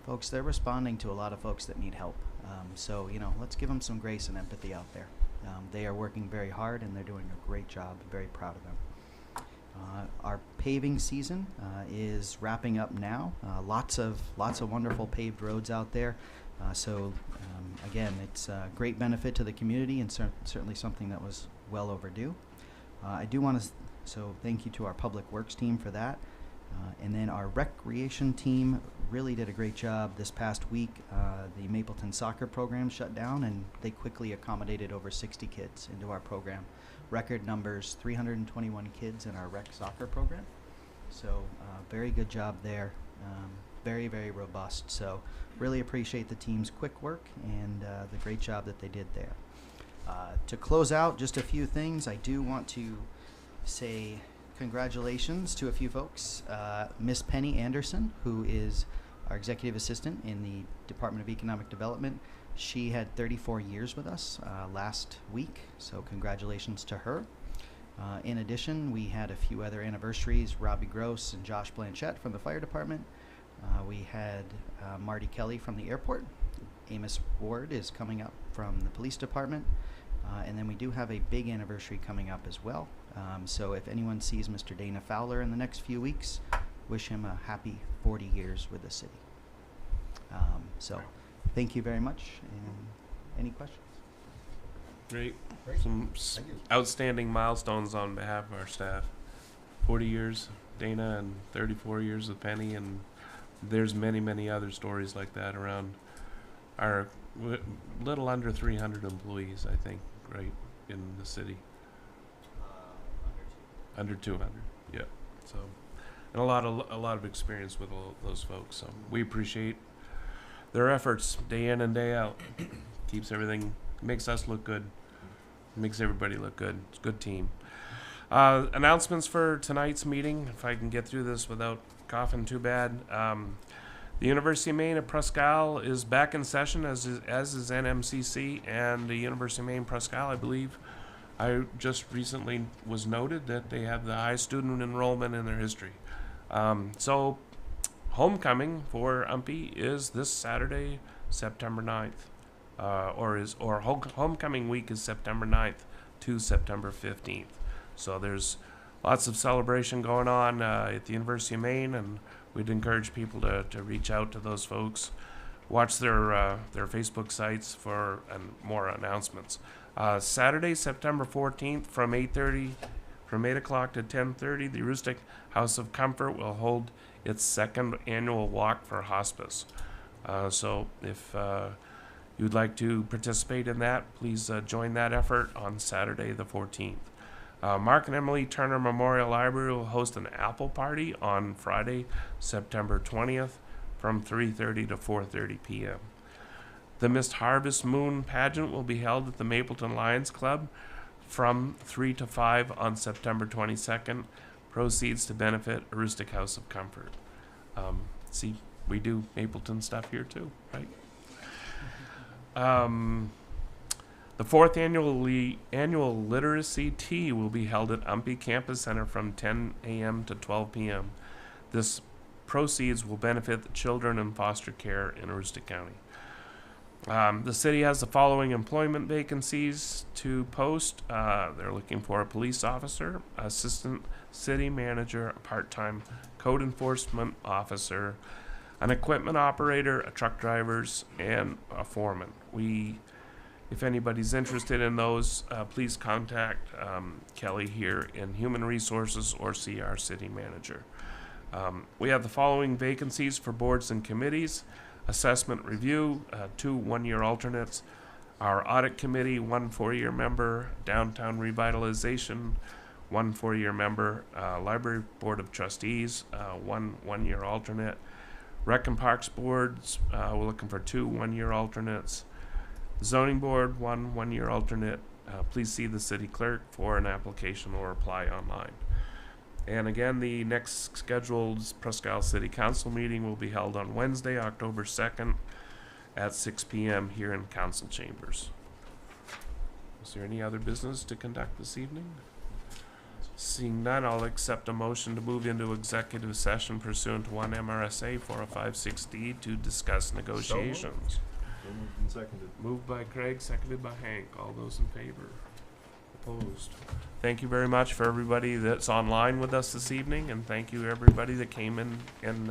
folks, they're responding to a lot of folks that need help. So, you know, let's give them some grace and empathy out there. They are working very hard and they're doing a great job. I'm very proud of them. Our paving season is wrapping up now. Lots of wonderful paved roads out there. Again, it's a great benefit to the community and certainly something that was well overdue. I do want to, so thank you to our Public Works team for that. And then our recreation team really did a great job this past week. The Mapleton soccer program shut down and they quickly accommodated over 60 kids into our program. Record numbers, 321 kids in our rec soccer program. So very good job there. Very, very robust. So really appreciate the team's quick work and the great job that they did there. To close out, just a few things. I do want to say congratulations to a few folks. Miss Penny Anderson, who is our executive assistant in the Department of Economic Development. She had 34 years with us last week, so congratulations to her. In addition, we had a few other anniversaries, Robbie Gross and Josh Blanchett from the fire department. We had Marty Kelly from the airport. Amos Ward is coming up from the police department. And then we do have a big anniversary coming up as well. So if anyone sees Mr. Dana Fowler in the next few weeks, wish him a happy 40 years with the city. So thank you very much. And any questions? Great. Great. Some outstanding milestones on behalf of our staff. 40 years, Dana, and 34 years with Penny, and there's many, many other stories like that around our little under 300 employees, I think, right, in the city. Under 200, yeah. So, and a lot of experience with all those folks. So we appreciate their efforts day in and day out. Keeps everything, makes us look good, makes everybody look good. It's a good team. Announcements for tonight's meeting, if I can get through this without coughing too bad. The University of Maine at Presque Isle is back in session, as is NMCC, and the University of Maine Presque Isle, I believe. I just recently was noted that they have the highest student enrollment in their history. So homecoming for UMPI is this Saturday, September 9th. Homecoming week is September 9th to September 15th. So there's lots of celebration going on at the University of Maine, and we'd encourage people to reach out to those folks. Watch their Facebook sites for more announcements. Saturday, September 14th, from 8 o'clock to 10:30, the Rustic House of Comfort will hold its second annual walk for hospice. So if you'd like to participate in that, please join that effort on Saturday the 14th. Mark and Emily Turner Memorial Library will host an apple party on Friday, September 20th from 3:30 to 4:30 p.m. The Mist Harvest Moon pageant will be held at the Mapleton Lions Club from 3 to 5 on September 22nd. Proceeds to benefit a Rustic House of Comfort. See, we do Mapleton stuff here too, right? The fourth annual literacy tea will be held at Umpy Campus Center from 10 a.m. to 12 p.m. This proceeds will benefit the children in foster care in Aroostook County. The city has the following employment vacancies to post. They're looking for a police officer, assistant city manager, a part-time code enforcement officer, an equipment operator, a truck drivers, and a foreman. If anybody's interested in those, please contact Kelly here in Human Resources or see our city manager. We have the following vacancies for boards and committees. Assessment review, 2 one-year alternates. Our audit committee, 1 4-year member. Downtown revitalization, 1 4-year member. Library board of trustees, 1 1-year alternate. Rec and Parks boards, we're looking for 2 1-year alternates. Zoning board, 1 1-year alternate. Please see the city clerk for an application or apply online. And again, the next scheduled Presque Isle City Council meeting will be held on Wednesday, October 2nd at 6 p.m. here in council chambers. Is there any other business to conduct this evening? Seeing none, I'll accept a motion to move into executive session pursuant to 1 MRSA 4056D to discuss negotiations. So moved and seconded. Moved by Craig, seconded by Hank. All those in favor? Opposed? Thank you very much for everybody that's online with us this evening, and thank you everybody that came in and